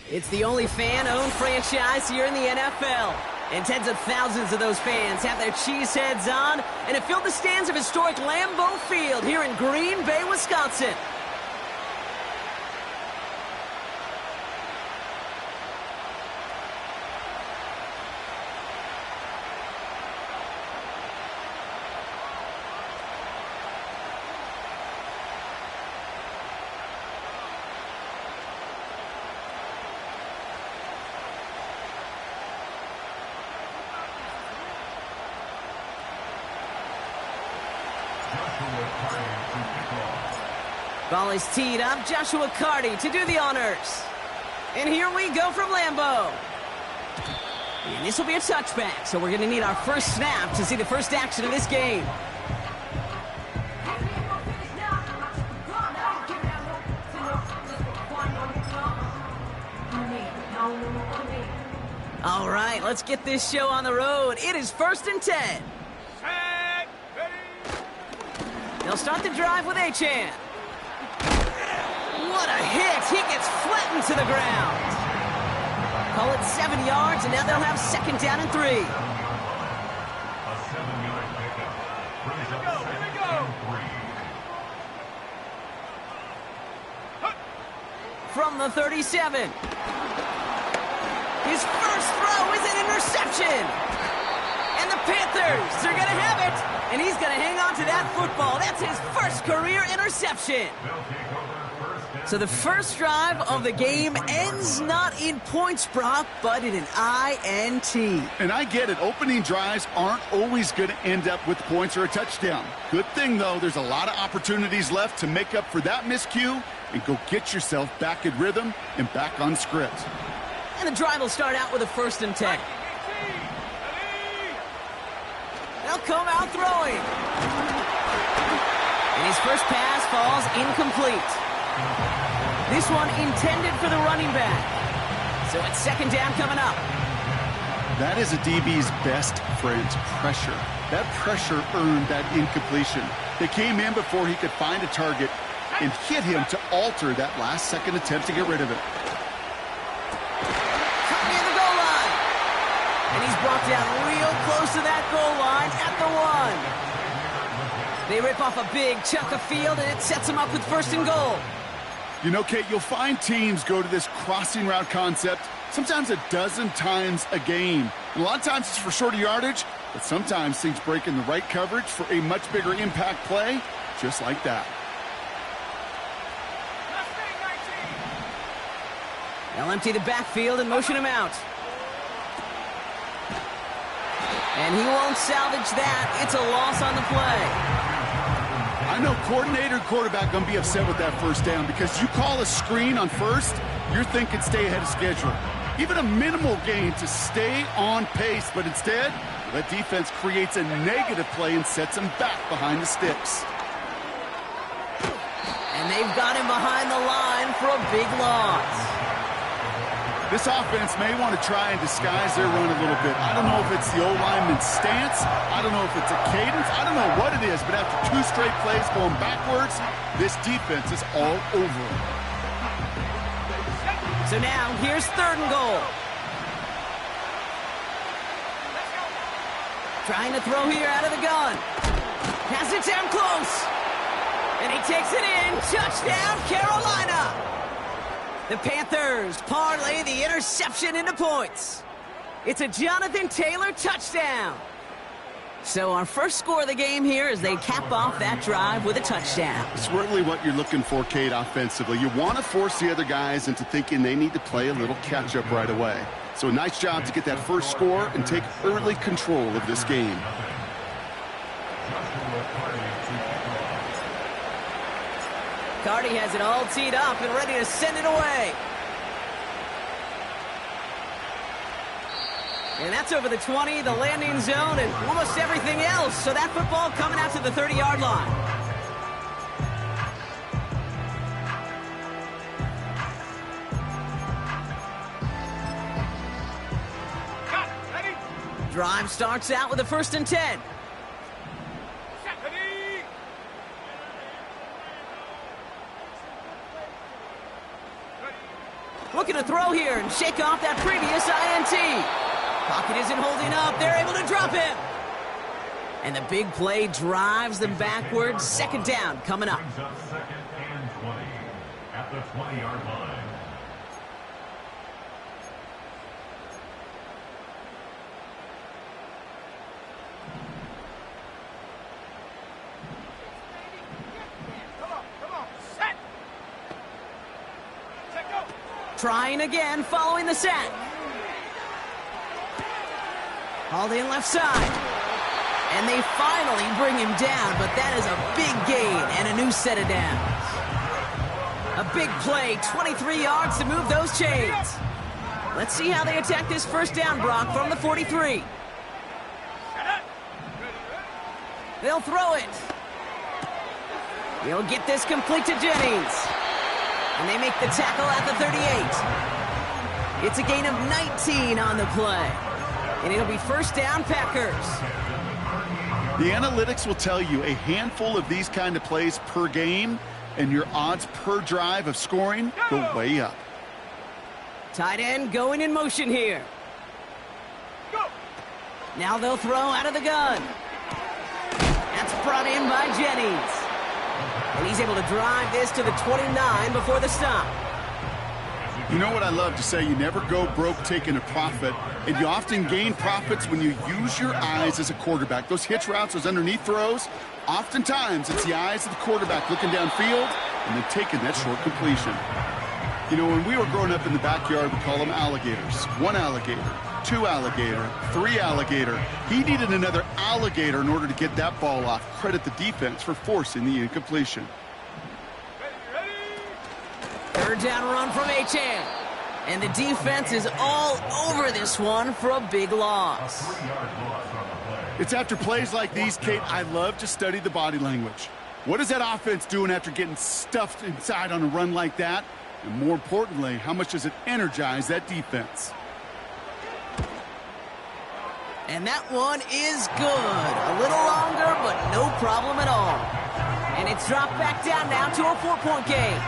It's the only fan-owned franchise here in the NFL. And tens of thousands of those fans have their cheeseheads on and have filled the stands of historic Lambeau Field here in Green Bay, Wisconsin. Ball is teed up. Joshua Carty to do the honors. And here we go from Lambeau. And this will be a touchback, so we're going to need our first snap to see the first action of this game. All right, let's get this show on the road. It is 1st and 10. They'll start the drive with Achane. What a hit! He gets flattened to the ground. Call it 7 yards, and now they'll have 2nd down and 3. A 7-yard pickup. Brings up 2nd and 3. From the 37. His first throw is an interception. And the Panthers are going to have it. And he's going to hang on to that football. That's his first career interception. So the first drive of the game ends not in points, Brock, but in an INT. And I get it. Opening drives aren't always going to end up with points or a touchdown. Good thing, though, there's a lot of opportunities left to make up for that miscue and go get yourself back in rhythm and back on script. And the drive will start out with a 1st and 10. They'll come out throwing. And his first pass falls incomplete. This one intended for the running back. So it's 2nd down coming up. That is a DB's best friend, pressure. That pressure earned that incompletion. They came in before he could find a target and hit him to alter that last-second attempt to get rid of it. Cut near the goal line. And he's brought down real close to that goal line at the 1. They rip off a big chunk of field, and it sets them up with 1st and goal. You know, Kate, you'll find teams go to this crossing route concept sometimes a dozen times a game. And a lot of times it's for shorter yardage, but sometimes things break in the right coverage for a much bigger impact play, just like that. They'll empty the backfield and motion him out. And he won't salvage that. It's a loss on the play. I know coordinator and quarterback going to be upset with that 1st down because you call a screen on 1st, you're thinking stay ahead of schedule. Even a minimal gain to stay on pace, but instead, that defense creates a negative play and sets them back behind the sticks. And they've got him behind the line for a big loss. This offense may want to try and disguise their run a little bit. I don't know if it's the O-lineman's stance. I don't know if it's a cadence. I don't know what it is, but after 2 straight plays going backwards, this defense is all over it. So now, here's 3rd and goal. Trying to throw here out of the gun. Has it down close. And he takes it in. Touchdown, Carolina. The Panthers parlay the interception into points. It's a Jonathan Taylor touchdown. So our first score of the game here as they cap off that drive with a touchdown. It's really what you're looking for, Kate, offensively. You want to force the other guys into thinking they need to play a little catch-up right away. So a nice job to get that first score and take early control of this game. Carty has it all teed up and ready to send it away. And that's over the 20, the landing zone, and almost everything else. So that football coming out to the 30-yard line. Drive starts out with a 1st and 10. Looking to throw here and shake off that previous INT. Pocket isn't holding up. They're able to drop him. And the big play drives them backwards. Second down coming up. Brings up second and 20 at the 20-yard line. Trying again following the sack. Hauled in left side. And they finally bring him down, but that is a big gain and a new set of downs. A big play, 23 yards to move those chains. Let's see how they attack this first down, Brock, from the 43. They'll throw it. He'll get this complete to Jennings. And they make the tackle at the 38. It's a gain of 19 on the play. And it'll be first down, Packers. The analytics will tell you a handful of these kind of plays per game, and your odds per drive of scoring go way up. Tight end going in motion here. Now they'll throw out of the gun. That's brought in by Jennings. And he's able to drive this to the 29 before the stop. You know what I love to say? You never go broke taking a profit, and you often gain profits when you use your eyes as a quarterback. Those hitch routes, those underneath throws, oftentimes it's the eyes of the quarterback looking downfield and then taking that short completion. You know, when we were growing up in the backyard, we call them alligators. One alligator, two alligator, three alligator. He needed another alligator in order to get that ball off. Credit the defense for forcing the incompletion. Third down run from Achane. And the defense is all over this one for a big loss. It's after plays like these, Kate, I love to study the body language. What is that offense doing after getting stuffed inside on a run like that? And more importantly, how much does it energize that defense? And that one is good. A little longer, but no problem at all. And it's dropped back down now to a 4-point game.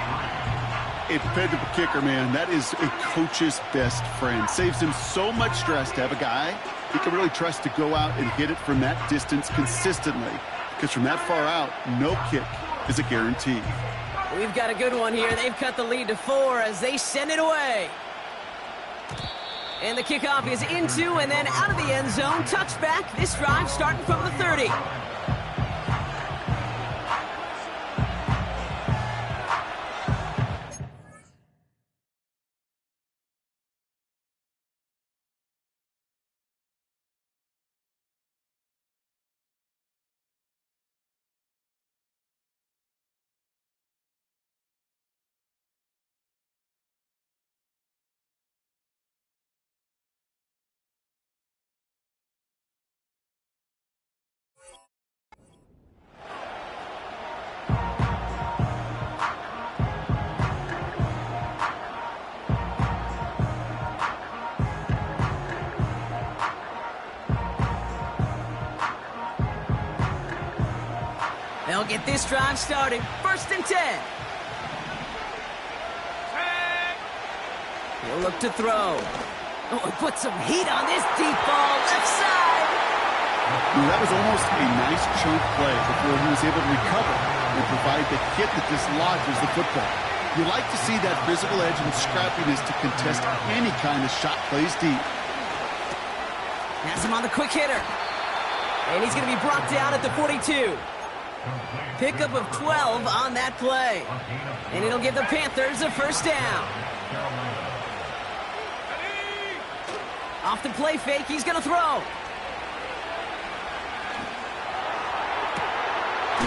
A dependable kicker, man, that is a coach's best friend. Saves him so much stress to have a guy he can really trust to go out and hit it from that distance consistently. Because from that far out, no kick is a guarantee. We've got a good one here. They've cut the lead to 4 as they send it away. And the kickoff is into and then out of the end zone. Touchback. This drive starting from the 30. They'll get this drive started. First and 10. He'll look to throw. Oh, put some heat on this deep ball. Left side. That was almost a nice chunk play before he was able to recover and provide the hit that dislodges the football. You like to see that physical edge and scrappiness to contest any kind of shot plays deep. Has him on the quick hitter. And he's going to be brought down at the 42. Pickup of 12 on that play. And it'll give the Panthers a first down. Off the play fake, he's going to throw.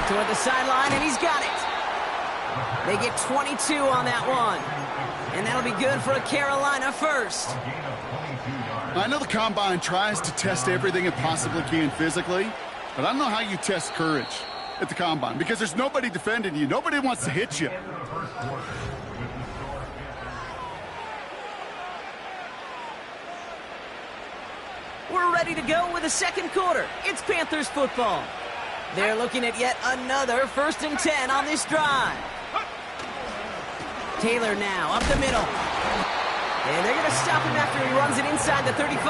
Toward the sideline, and he's got it. They get 22 on that one. And that'll be good for a Carolina first. I know the Combine tries to test everything it possibly can physically, but I don't know how you test courage at the Combine, because there's nobody defending you. Nobody wants to hit you. We're ready to go with the second quarter. It's Panthers football. They're looking at yet another first and 10 on this drive. Taylor now up the middle. And they're going to stop him after he runs it inside the 35.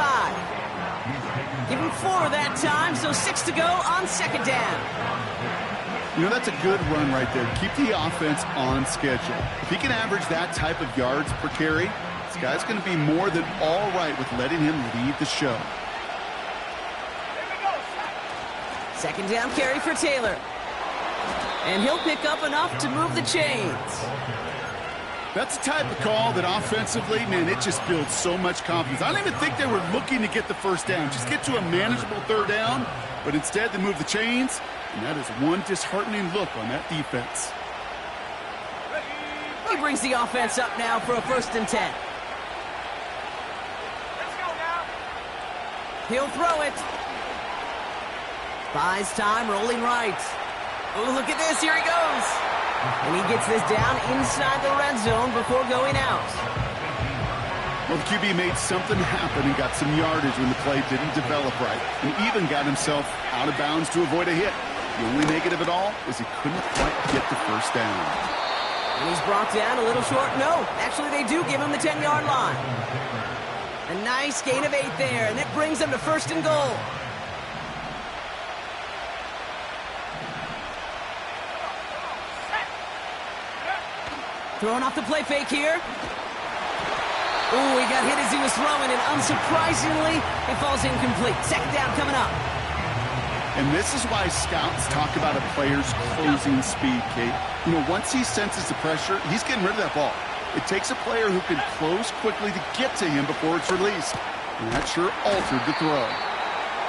Give him 4 that time, so 6 to go on second down. You know, that's a good run right there. Keep the offense on schedule. If he can average that type of yards per carry, this guy's going to be more than all right with letting him lead the show. Second down carry for Taylor. And he'll pick up enough to move the chains. That's the type of call that offensively, man, it just builds so much confidence. I don't even think they were looking to get the first down. Just get to a manageable third down, but instead they move the chains, and that is one disheartening look on that defense. He brings the offense up now for a 1st and 10. Let's go now. He'll throw it. Buys time, rolling right. Oh, look at this, here he goes. And he gets this down inside the red zone before going out. Well, the QB made something happen and got some yardage when the play didn't develop right, and even got himself out of bounds to avoid a hit. The only negative at all is he couldn't quite get the first down. And he's brought down a little short. No, actually they do give him the 10-yard line. A nice gain of 8 there, and it brings them to 1st and goal. Throwing off the play fake here. Ooh, he got hit as he was throwing, and unsurprisingly, it falls incomplete. Second down coming up. And this is why scouts talk about a player's closing speed, Kate. You know, once he senses the pressure, he's getting rid of that ball. It takes a player who can close quickly to get to him before it's released. And that sure altered the throw.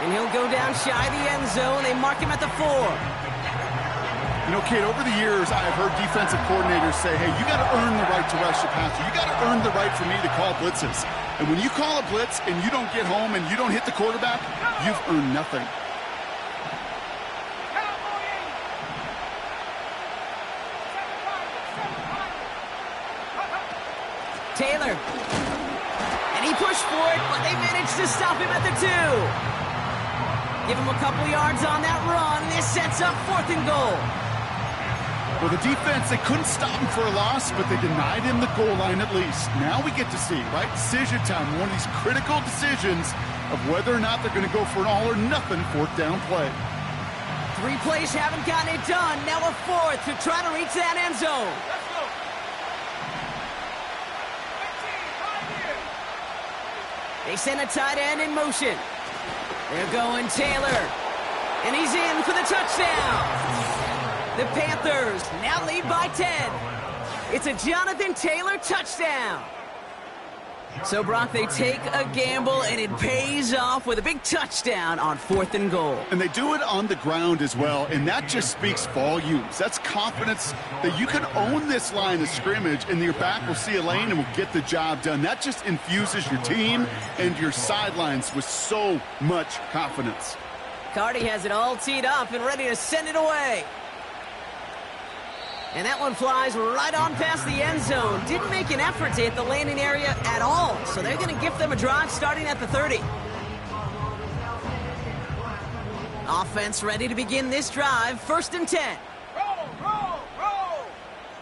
And he'll go down shy of the end zone. They mark him at the 4. You know, Kate, over the years, I've heard defensive coordinators say, hey, you got to earn the right to rush the passer. You got to earn the right for me to call blitzes. And when you call a blitz and you don't get home and you don't hit the quarterback, you've earned nothing. Taylor. And he pushed for it, but they managed to stop him at the 2. Give him a couple yards on that run. This sets up 4th and goal. Well, the defense, they couldn't stop him for a loss, but they denied him the goal line at least. Now we get to see, right? Decision time, one of these critical decisions of whether or not they're going to go for an all-or-nothing 4th down play. 3 plays haven't gotten it done. Now a 4th to try to reach that end zone. Let's go. 15, right here. They send a tight end in motion. They're going Taylor. And he's in for the touchdown. The Panthers now lead by 10. It's a Jonathan Taylor touchdown. So, Brock, they take a gamble, and it pays off with a big touchdown on 4th and goal. And they do it on the ground as well, and that just speaks volumes. That's confidence that you can own this line of scrimmage, and your back will see a lane and will get the job done. That just infuses your team and your sidelines with so much confidence. Carty has it all teed up and ready to send it away. And that one flies right on past the end zone. Didn't make an effort to hit the landing area at all. So they're going to give them a drive starting at the 30. Offense ready to begin this drive. 1st and 10. Roll.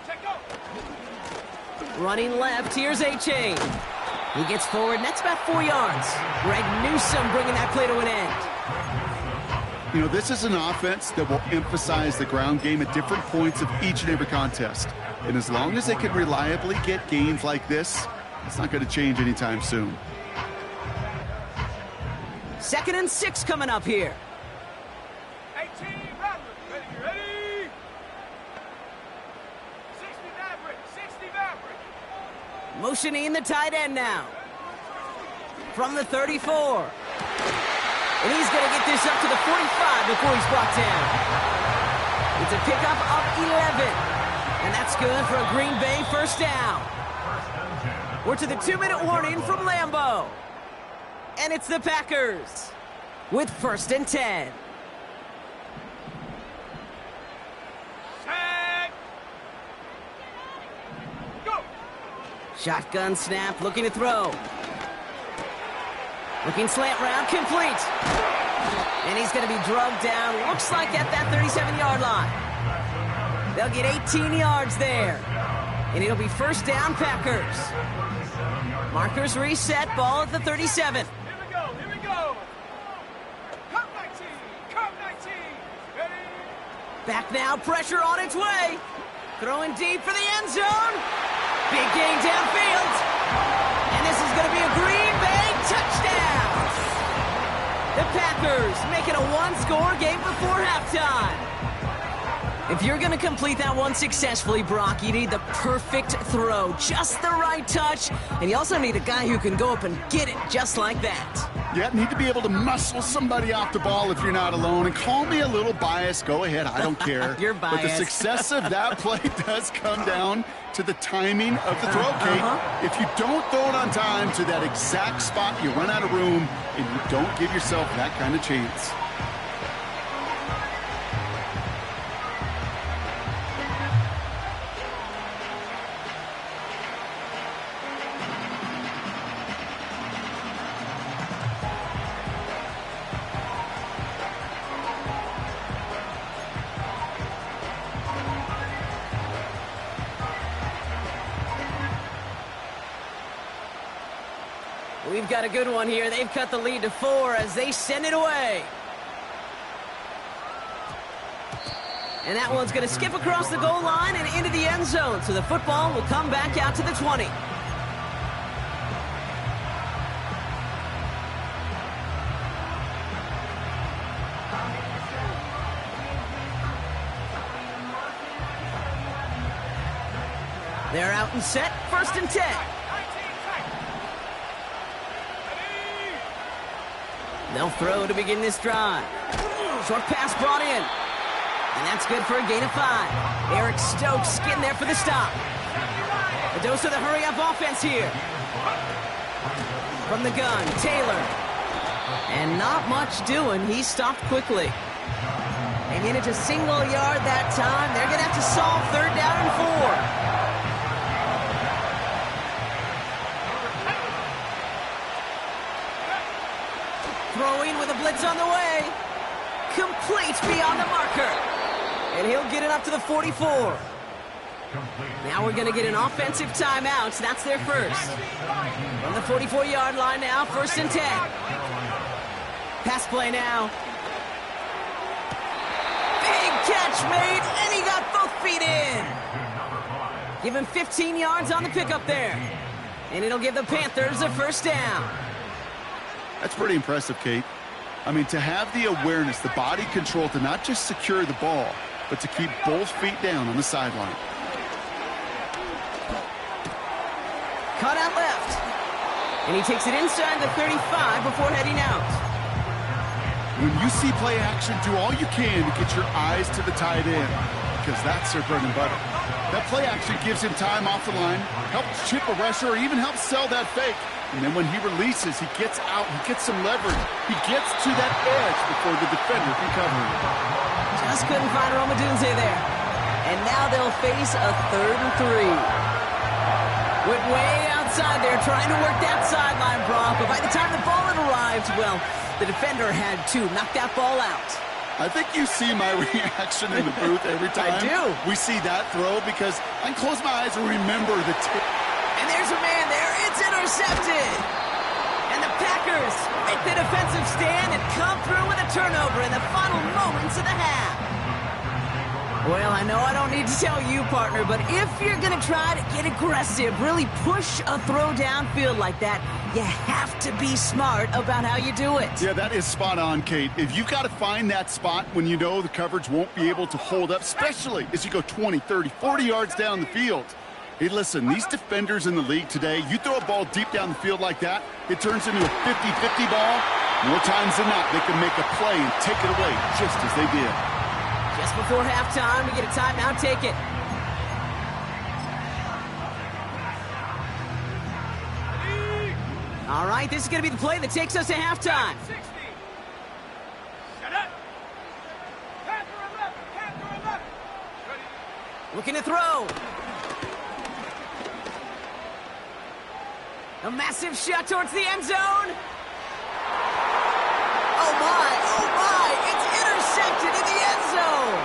Check go. Running left, here's A-Chain. He gets forward, and that's about 4 yards. Greg Newsome bringing that play to an end. You know, this is an offense that will emphasize the ground game at different points of each and every contest. And as long as they can reliably get gains like this, it's not going to change anytime soon. 2nd and 6 coming up here. 18, ready. 60 Maverick. Motioning the tight end now. From the 34. And he's going to get this up to the 45 before he's brought down. It's a pickup of 11. And that's good for a Green Bay 1st down. We're to the 2-minute warning from Lambeau. And it's the Packers with 1st and 10. Tag. Go. Shotgun snap, looking to throw. Looking slant route, complete. And he's going to be drugged down, looks like at that 37-yard line. They'll get 18 yards there. And it'll be first down, Packers. Markers reset, ball at the 37. Here we go. Come 19, come 19. Ready? Back now, pressure on its way. Throwing deep for the end zone. Big gain downfield. And this is going to be a Green Bay touchdown. The Packers make it a one-score game before halftime. If you're going to complete that one successfully, Brock, you need the perfect throw, just the right touch, and you also need a guy who can go up and get it just like that. Yeah, need to be able to muscle somebody off the ball if you're not alone. And call me a little biased. Go ahead. I don't care. You're biased. But the success of that play does come down to the timing of the throw, Kate. If you don't throw it on time to that exact spot, you run out of room, and you don't give yourself that kind of chance. We've got a good one here. They've cut the lead to 4 as they send it away. And that one's going to skip across the goal line and into the end zone. So the football will come back out to the 20. They're out and set. First and 10. They'll throw to begin this drive. Short pass brought in. And that's good for a gain of 5. Eric Stokes getting there for the stop. A dose of the hurry-up offense here. From the gun, Taylor. And not much doing. He stopped quickly. They managed a single yard that time. They're going to have to solve third down and 4. Throwing with a blitz on the way. Complete beyond the marker. And he'll get it up to the 44. Now we're going to get an offensive timeout. So that's their first. On the 44-yard line now, first and 10. Pass play now. Big catch made, and he got both feet in. Give him 15 yards on the pickup there. And it'll give the Panthers a first down. That's pretty impressive, Kate. I mean, to have the awareness, the body control to not just secure the ball, but to keep both feet down on the sideline. Cut out left. And he takes it inside the 35 before heading out. When you see play action, do all you can to get your eyes to the tight end, because that's their bread and butter. That play action gives him time off the line, helps chip a rusher, or even helps sell that fake. And then when he releases, he gets out, he gets some leverage. He gets to that edge before the defender can cover him. Just couldn't find Romadunze there. And now they'll face a 3rd and 3. Went way outside there trying to work that sideline, Brock. But by the time the ball had arrived, well, the defender had to knock that ball out. I think you see my reaction in the booth every time. I do. We see that throw because I can close my eyes and remember the tip. And there's a man there. It's intercepted. And the Packers make the defensive stand and come through with a turnover in the final moments of the half. Well, I know I don't need to tell you, partner, but if you're going to try to get aggressive, really push a throw downfield like that, you have to be smart about how you do it. Yeah, that is spot on, Kate. If you've got to find that spot when you know the coverage won't be able to hold up, especially as you go 20, 30, 40 yards down the field. Hey, listen, these defenders in the league today, you throw a ball deep down the field like that, it turns into a 50-50 ball. More times than not, they can make a play and take it away just as they did. Just before halftime, we get a timeout, take it. All right, this is going to be the play that takes us to halftime. 60. Shut up. Panther 11, Panther 11. Ready? Looking to throw. A massive shot towards the end zone. Oh my, it's intercepted in the end zone.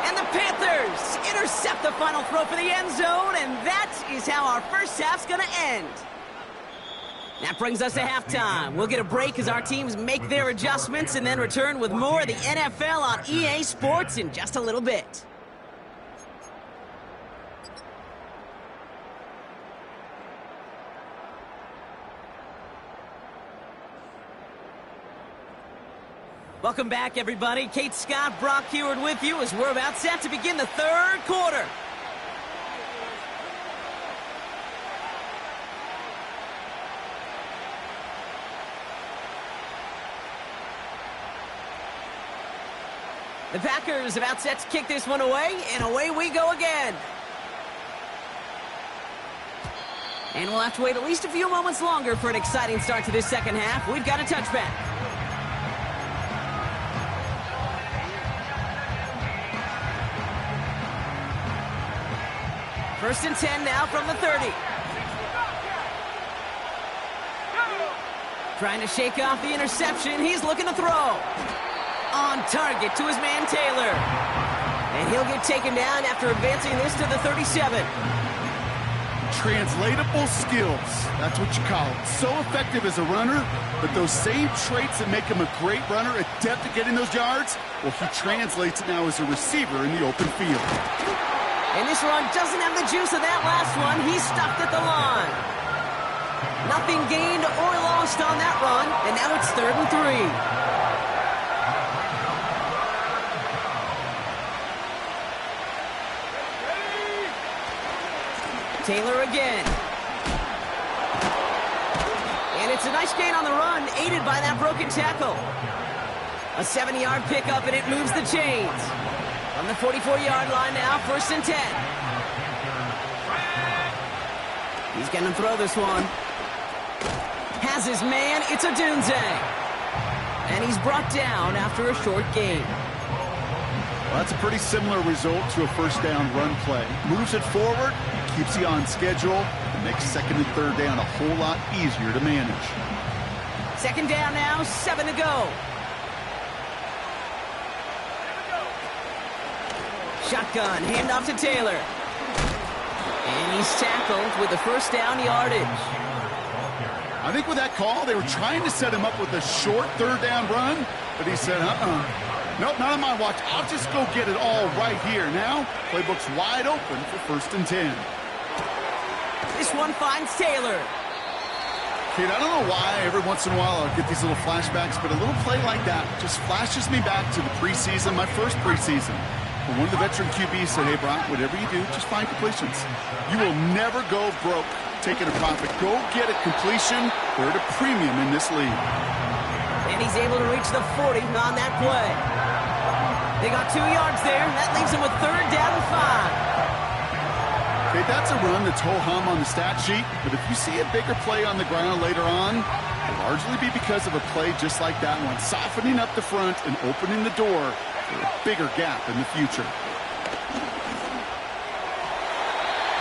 And And the Panthers intercept the final throw for the end zone, and that is how our first half's going to end. That brings us to halftime. We'll get a break as our teams make their adjustments and then return with more of the NFL on EA Sports in just a little bit. Welcome back, everybody. Kate Scott, Brock Heward with you as we're about set to begin the third quarter. The Packers about set to kick this one away, and away we go again. And we'll have to wait at least a few moments longer for an exciting start to this second half. We've got a touchback. First and 10 now from the 30. Trying to shake off the interception. He's looking to throw. On target to his man Taylor. And he'll get taken down after advancing this to the 37. Translatable skills. That's what you call it. So effective as a runner, but those same traits that make him a great runner, adept at getting those yards, well, he translates it now as a receiver in the open field. And this run doesn't have the juice of that last one. He's stuffed at the line. Nothing gained or lost on that run, and now it's 3rd and 3. Taylor again. And it's a nice gain on the run, aided by that broken tackle. A 7-yard pickup, and it moves the chains. On the 44-yard line now, 1st and 10. He's going to throw this one. Has his man, it's Odunze. And he's brought down after a short gain. Well, that's a pretty similar result to a first down run play. Moves it forward, keeps you on schedule, and makes 2nd and 3rd down a whole lot easier to manage. 2nd down now, 7 to go. Shotgun, handoff to Taylor. And he's tackled with the first down yardage. I think with that call, they were trying to set him up with a short 3rd down run, but he said, nope, not on my watch. I'll just go get it all right here. Now, playbook's wide open for 1st and 10. This one finds Taylor. Kid, I don't know why every once in a while I'll get these little flashbacks, but a little play like that just flashes me back to the preseason, my first preseason. When one of the veteran QBs said, hey, Brock, whatever you do, just find completions. You will never go broke taking a profit. Go get a completion. We're at a premium in this league. And he's able to reach the 40 on that play. They got 2 yards there. That leaves him with 3rd down and 5. Okay, that's a run that's ho-hum on the stat sheet, but if you see a bigger play on the ground later on, it'll largely be because of a play just like that one, softening up the front and opening the door for a bigger gap in the future.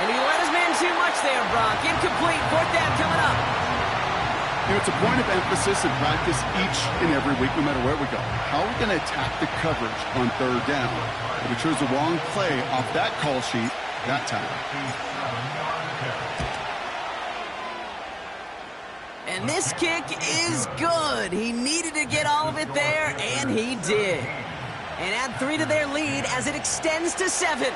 And he let his man too much there, Brock. Incomplete. 4th down coming up. You know, it's a point of emphasis in practice each and every week, no matter where we go. How are we going to attack the coverage on 3rd down? But we chose the wrong play off that call sheet that time. And this kick is good. He needed to get all of it there, and he did. And add 3 to their lead as it extends to 7.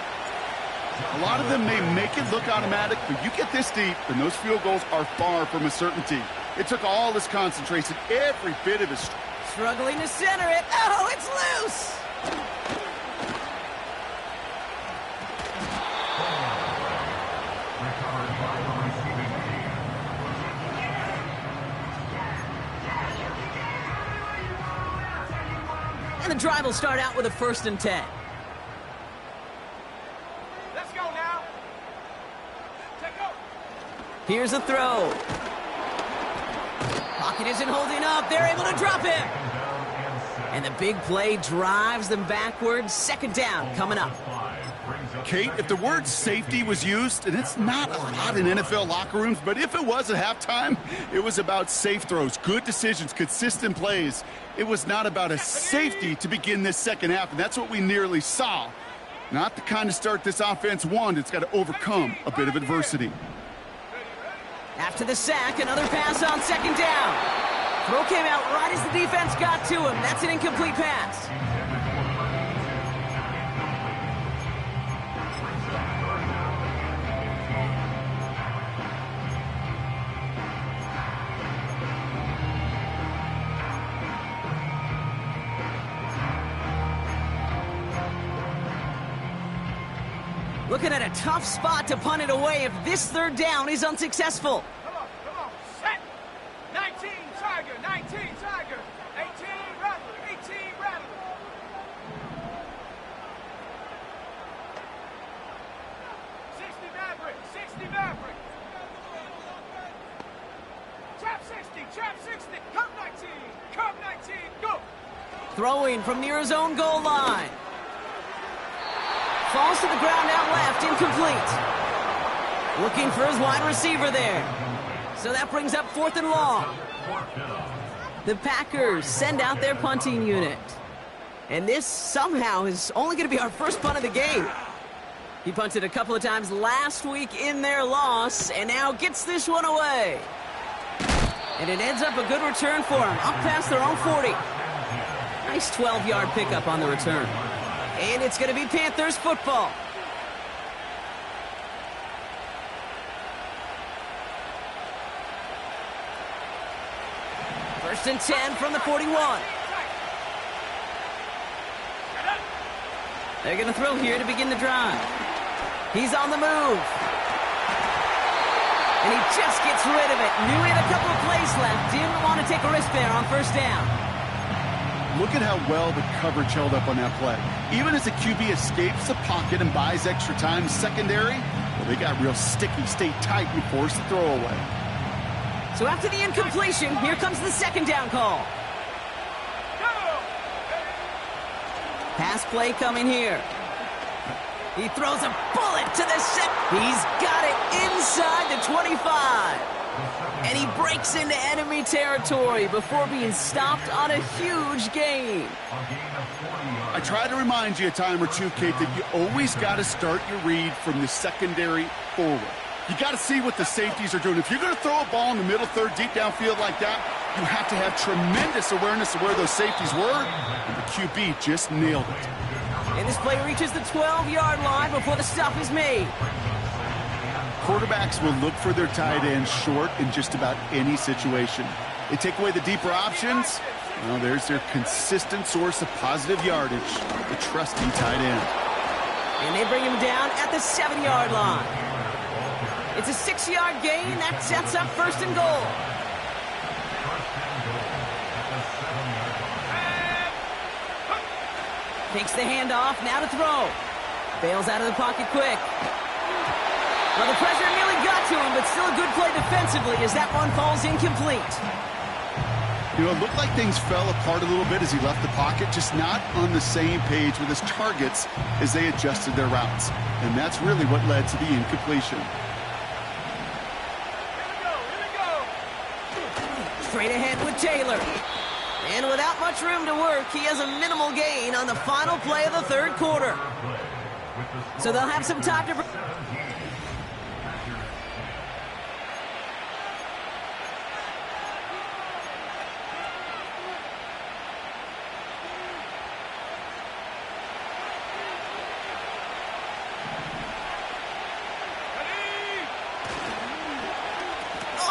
A lot of them may make it look automatic, but you get this deep, and those field goals are far from a certainty. It took all his concentration, every bit of his strength. Struggling to center it. Oh, it's loose. And the drive will start out with a 1st and 10. Let's go now. Take go. Here's a throw. Pocket isn't holding up. They're able to drop him. And the big play drives them backwards. 2nd down coming up. Kate, if the word safety was used, and it's not a lot in NFL locker rooms, but if it was at halftime, it was about safe throws, good decisions, consistent plays. It was not about a safety to begin this second half, and that's what we nearly saw. Not the kind of start this offense wanted. It's got to overcome a bit of adversity. After the sack, another pass on second down. Throw came out right as the defense got to him. That's an incomplete pass. Looking at a tough spot to punt it away if this third down is unsuccessful. Come on, set. 19, Tiger, 19, Tiger. 18, Rattler, 18, Rattler. 60, Maverick, 60, Maverick. Trap 60, come 19, come 19, go. Throwing from near his own goal line. Falls to the ground out left, incomplete. Looking for his wide receiver there. So that brings up 4th and long. The Packers send out their punting unit. And this somehow is only going to be our first punt of the game. He punted a couple of times last week in their loss, and now gets this one away. And it ends up a good return for him, up past their own 40. Nice 12-yard pickup on the return. And it's going to be Panthers football. First and 10 from the 41. They're going to throw here to begin the drive. He's on the move. And he just gets rid of it. Knew he had a couple of plays left. Didn't want to take a risk there on first down. Look at how well the coverage held up on that play. Even as the QB escapes the pocket and buys extra time secondary, well, they got real sticky, stay tight, and force the throw away. So after the incompletion, here comes the second down call. Pass play coming here. He throws a bullet to the set. He's got it inside the 25. And he breaks into enemy territory before being stopped on a huge gain. I try to remind you a time or two, Kate, that you always got to start your read from the secondary forward. You got to see what the safeties are doing. If you're going to throw a ball in the middle third deep downfield like that, you have to have tremendous awareness of where those safeties were, and the QB just nailed it. And this play reaches the 12-yard line before the stop is made. Quarterbacks will look for their tight end short in just about any situation. They take away the deeper options. Well, there's their consistent source of positive yardage, the trusty tight end. And they bring him down at the 7-yard line. It's a 6-yard gain. That sets up first and goal. Takes the handoff, now to throw. Bails out of the pocket quick. Well, the pressure nearly got to him, but still a good play defensively as that one falls incomplete. You know, it looked like things fell apart a little bit as he left the pocket, just not on the same page with his targets as they adjusted their routes. And that's really what led to the incompletion. Here we go. Straight ahead with Taylor. And without much room to work, he has a minimal gain on the final play of the third quarter. So they'll have some time to...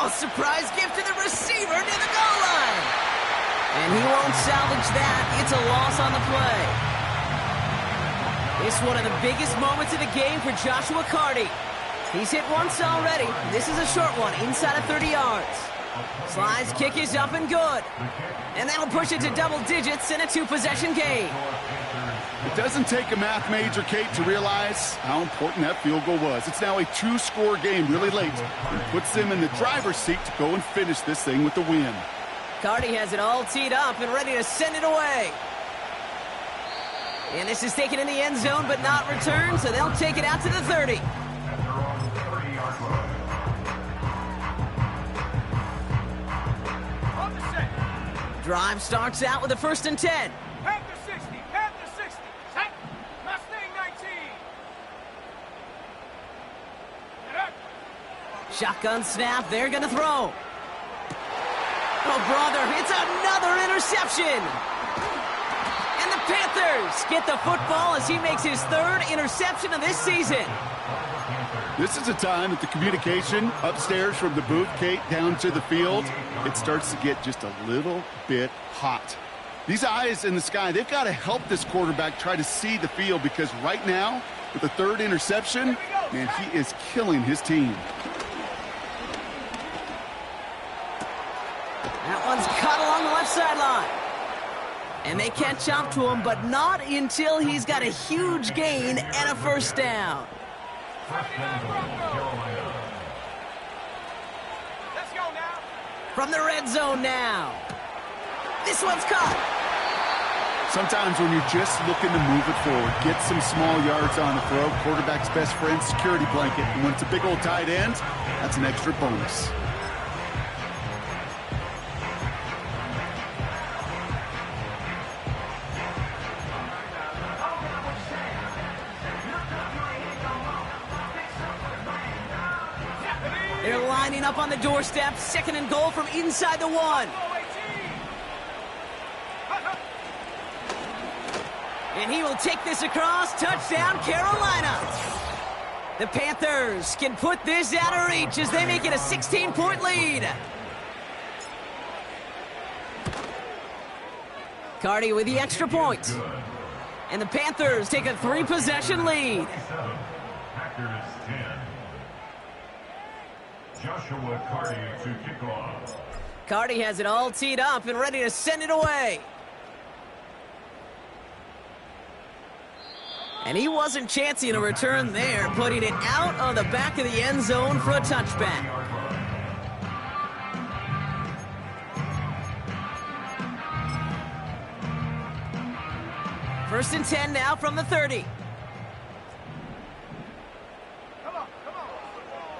Surprise gift to the receiver near the goal line. And he won't salvage that. It's a loss on the play. It's one of the biggest moments of the game for Joshua Carty. He's hit once already. This is a short one, inside of 30 yards. Slide's kick is up and good. And that'll push it to double digits in a 2-possession game. It doesn't take a math major, Kate, to realize how important that field goal was. It's now a 2-score game really late and puts them in the driver's seat to go and finish this thing with the win. Carty has it all teed up and ready to send it away. And this is taken in the end zone but not returned, so they'll take it out to the 30. On the set. Drive starts out with a 1st and 10. Panther 60, Panther 60. Set. Mustang 19. Shotgun snap, they're gonna throw. Oh, brother, it's another interception. And the Panthers get the football as he makes his third interception of this season. This is a time that the communication upstairs from the booth, Kate, down to the field, it starts to get just a little bit hot. These eyes in the sky, they've got to help this quarterback try to see the field, because right now, with the third interception, man, he is killing his team. That one's cut along the left sideline. And they catch up to him, but not until he's got a huge gain and a first down. Let's go now. From the red zone now. This one's caught. Sometimes when you're just looking to move it forward, get some small yards on the throw, quarterback's best friend, security blanket. And when it's a big old tight end, that's an extra bonus. They're lining up on the doorstep. 2nd and goal from inside the 1. And he will take this across. Touchdown, Carolina. The Panthers can put this out of reach as they make it a 16-point lead. Cardi with the extra point. And the Panthers take a 3-possession lead. Packers 10. Joshua Cardi to kick off. Cardi has it all teed up and ready to send it away. And he wasn't chancing a return there, putting it out of the back of the end zone for a touchback. First and 10 now from the 30.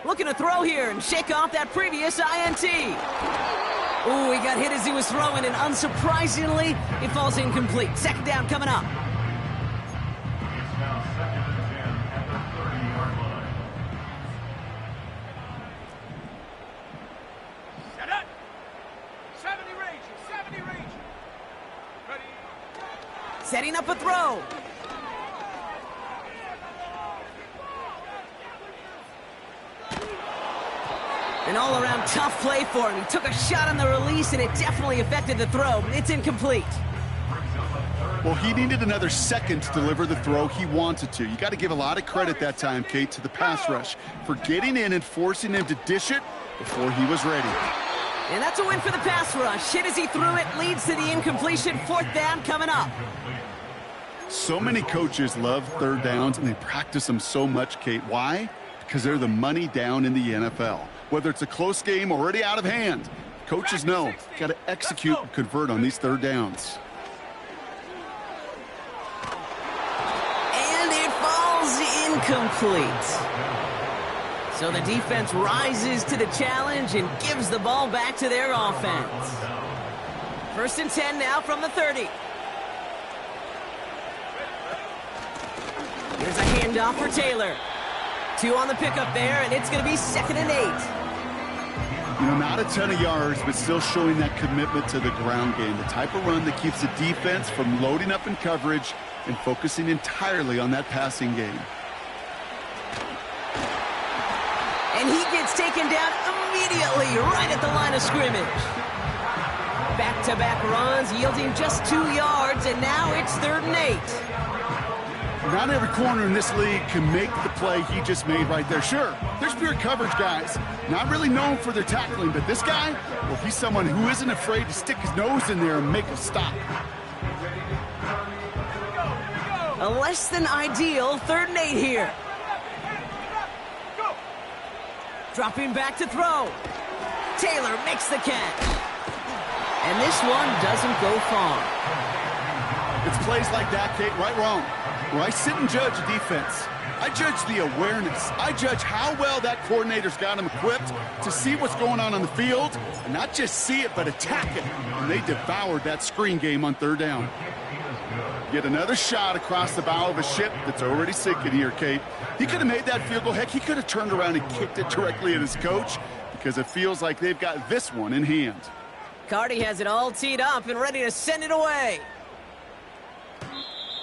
Looking to throw here and shake off that previous INT. Ooh, he got hit as he was throwing, and unsurprisingly, it falls incomplete. 2nd down coming up. It's now 2nd and 10 at the 30-yard line. Set up. 70 range. 70 range. Ready. Setting up a throw. An all-around tough play for him. He took a shot on the release, and it definitely affected the throw, but it's incomplete. Well, he needed another second to deliver the throw he wanted to. You got to give a lot of credit that time, Kate, to the pass rush for getting in and forcing him to dish it before he was ready. And that's a win for the pass rush. Hit as he threw it, leads to the incompletion. 4th down coming up. So many coaches love third downs, and they practice them so much, Kate. Why? Because they're the money down in the NFL. Whether it's a close game already out of hand, coaches know got to execute and convert on these third downs. And it falls incomplete. So the defense rises to the challenge and gives the ball back to their offense. First and 10 now from the 30. Here's a handoff for Taylor. 2 on the pickup there, and it's going to be 2nd and 8. You know, not a ton of yards, but still showing that commitment to the ground game. The type of run that keeps the defense from loading up in coverage and focusing entirely on that passing game. And he gets taken down immediately right at the line of scrimmage. Back-to-back runs yielding just 2 yards, and now it's 3rd and 8. Not every corner in this league can make the play he just made right there. Sure, there's pure coverage guys, not really known for their tackling, but this guy, well, he's someone who isn't afraid to stick his nose in there and make a stop. A less than ideal 3rd and 8 here. Dropping back to throw. Taylor makes the catch. And this one doesn't go far. It's plays like that, Kate, right, wrong. Where I sit and judge a defense, I judge the awareness. I judge how well that coordinator's got him equipped to see what's going on the field, and not just see it, but attack it. And they devoured that screen game on 3rd down. Yet another shot across the bow of a ship that's already sinking here, Kate. He could have made that field goal. Heck, he could have turned around and kicked it directly at his coach because it feels like they've got this one in hand. Carty has it all teed up and ready to send it away.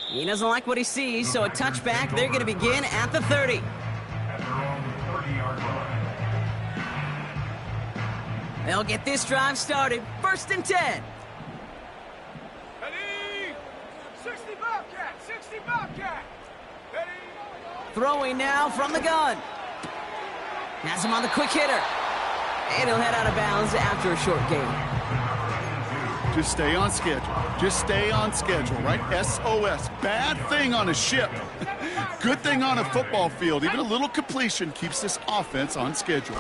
He doesn't like what he sees, so a touchback. They're going to begin at the 30. At their own 30-yard line. They'll get this drive started. 1st and 10. Ready? 60 Bobcat, 60 Bobcat. Ready? Throwing now from the gun. Has him on the quick hitter. And he'll head out of bounds after a short gain. Just stay on schedule. Just stay on schedule, right? SOS. Bad thing on a ship. Good thing on a football field. Even a little completion keeps this offense on schedule.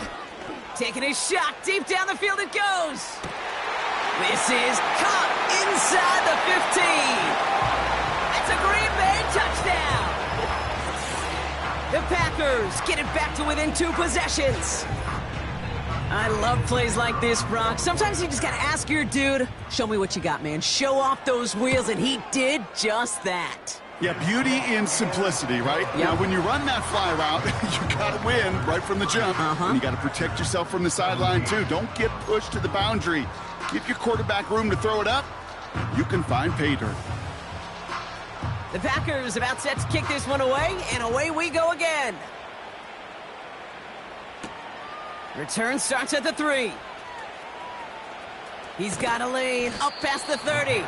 Taking his shot. Deep down the field it goes. This is caught inside the 15. It's a Green Bay touchdown. The Packers get it back to within 2 possessions. I love plays like this, Brock. Sometimes you just gotta ask your dude, show me what you got, man. Show off those wheels, and he did just that. Yeah, beauty in simplicity, right? Yep. Now, when you run that fly route, you got to win right from the jump. And you got to protect yourself from the sideline, too. Don't get pushed to the boundary. Give your quarterback room to throw it up. You can find pay dirt. The Packers about set to kick this one away, and away we go again. Return starts at the 3. He's got a lane up past the 30.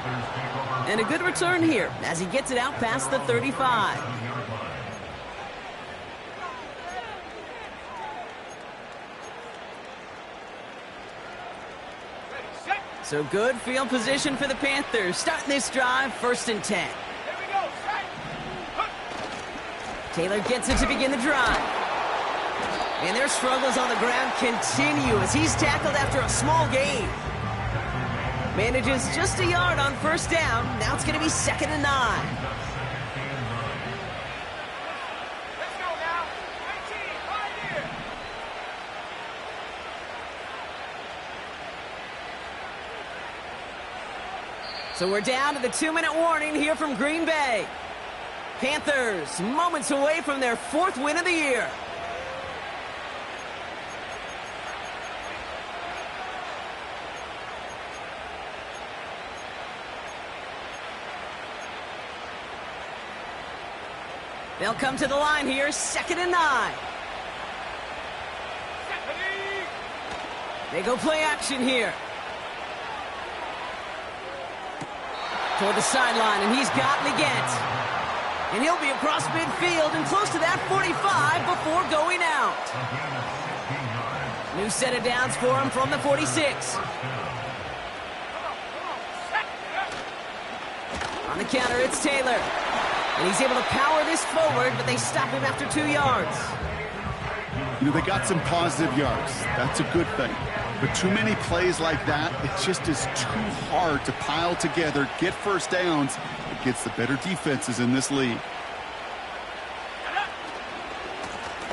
And a good return here as he gets it out past the 35. So good field position for the Panthers. Starting this drive, 1st and 10. Here we go, set. Taylor gets it to begin the drive. And their struggles on the ground continue as he's tackled after a small gain. Manages just a yard on 1st down. Now it's going to be 2nd and 9. Let's go now. 19, right here. So we're down to the 2-minute warning here from Green Bay. Panthers moments away from their 4th win of the year. They'll come to the line here, 2nd and 9. They go play action here. Toward the sideline, and he's got Leggett. And he'll be across midfield and close to that 45 before going out. New set of downs for him from the 46. On the counter, it's Taylor. And he's able to power this forward, but they stop him after 2 yards. You know, they got some positive yards. That's a good thing. But too many plays like that, it just is too hard to pile together, get 1st downs against the better defenses in this league.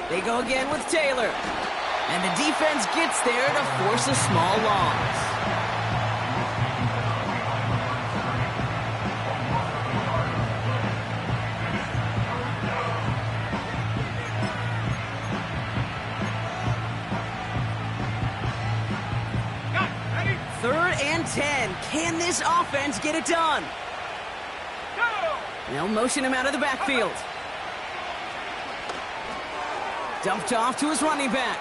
They go again with Taylor. And the defense gets there to force a small loss. Ready? 3rd and 10. Can this offense get it done? Go! They'll motion him out of the backfield. Dumped off to his running back.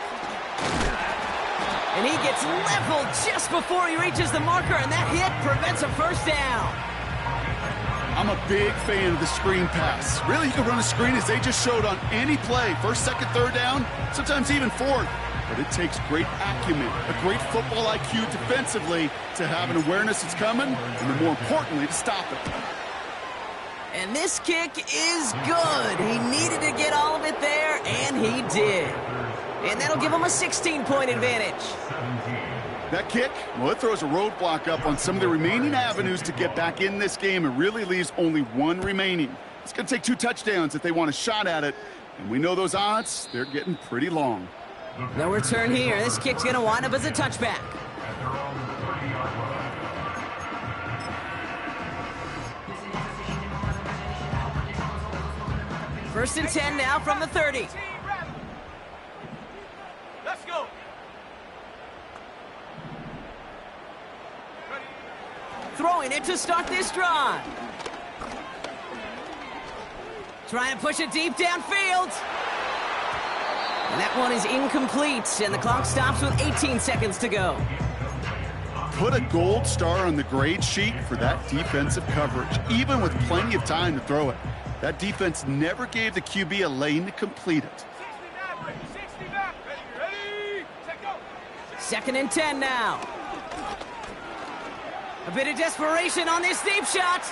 And he gets leveled just before he reaches the marker, and that hit prevents a 1st down. I'm a big fan of the screen pass. Really, you can run a screen as they just showed on any play. 1st, 2nd, 3rd down, sometimes even 4th. But it takes great acumen, a great football IQ defensively to have an awareness it's coming, and then more importantly, to stop it. And this kick is good. He needed to get all of it there, and he did. And that'll give him a 16-point advantage. That kick, well, it throws a roadblock up on some of the remaining avenues to get back in this game. It really leaves only 1 remaining. It's going to take 2 touchdowns if they want a shot at it. And we know those odds, they're getting pretty long. No return here. This kick's going to wind up as a touchback. First and 10 now from the 30. Let's go. Throwing it to start this drive. Trying to push it deep downfield. And that one is incomplete, and the clock stops with 18 seconds to go. Put a gold star on the grade sheet for that defensive coverage, even with plenty of time to throw it. That defense never gave the QB a lane to complete it. 69, ready, set, go. Second and 10 now. A bit of desperation on this deep shot.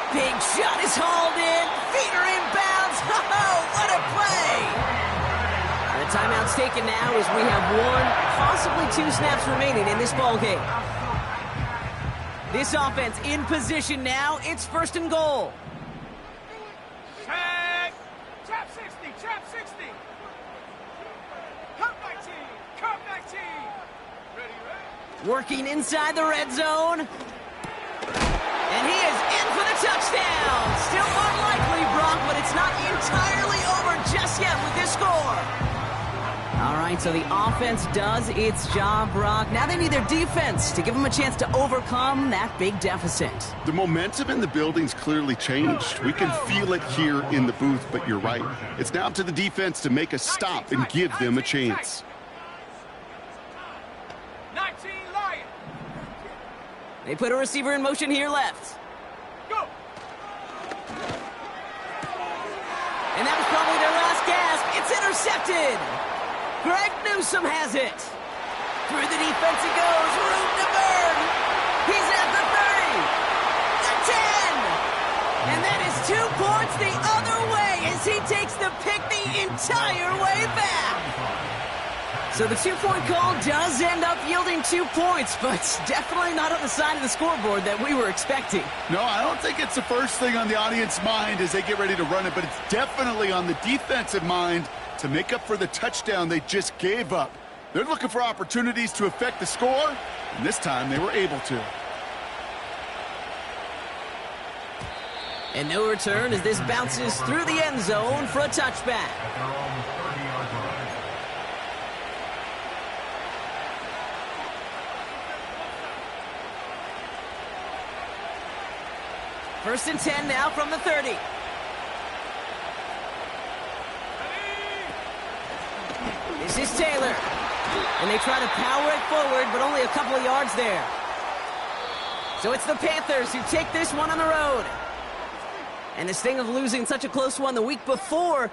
Big shot is hauled in. Feet are inbounds. Oh, what a play! The timeout's taken now as we have 1, possibly 2 snaps remaining in this ball game. This offense in position now. It's first and goal. Check. Trap 60, trap 60. Come 19, come 19. Ready. Working inside the red zone. And he is in for the touchdown. Still unlikely, Brock, but it's not entirely over just yet with this score. All right, so the offense does its job, Brock. Now they need their defense to give them a chance to overcome that big deficit. The momentum in the building's clearly changed. We can feel it here in the booth, but you're right. It's now up to the defense to make a stop and give them a chance. 19 Lion. They put a receiver in motion here left. Go. And that was probably their last gasp. It's intercepted. Greg Newsome has it. Through the defense he goes. Room to burn. He's at the 30. The 10. And that is 2 points the other way as he takes the pick the entire way back. So the 2-point call does end up yielding 2 points, but definitely not on the side of the scoreboard that we were expecting. No, I don't think it's the first thing on the audience's mind as they get ready to run it, but it's definitely on the defensive mind to make up for the touchdown they just gave up. They're looking for opportunities to affect the score, and this time they were able to. And no return as this bounces through the end zone for a touchback. First and 10 now from the 30. This is Taylor. And they try to power it forward, but only a couple of yards there. So it's the Panthers who take this one on the road. And the sting of losing such a close one the week before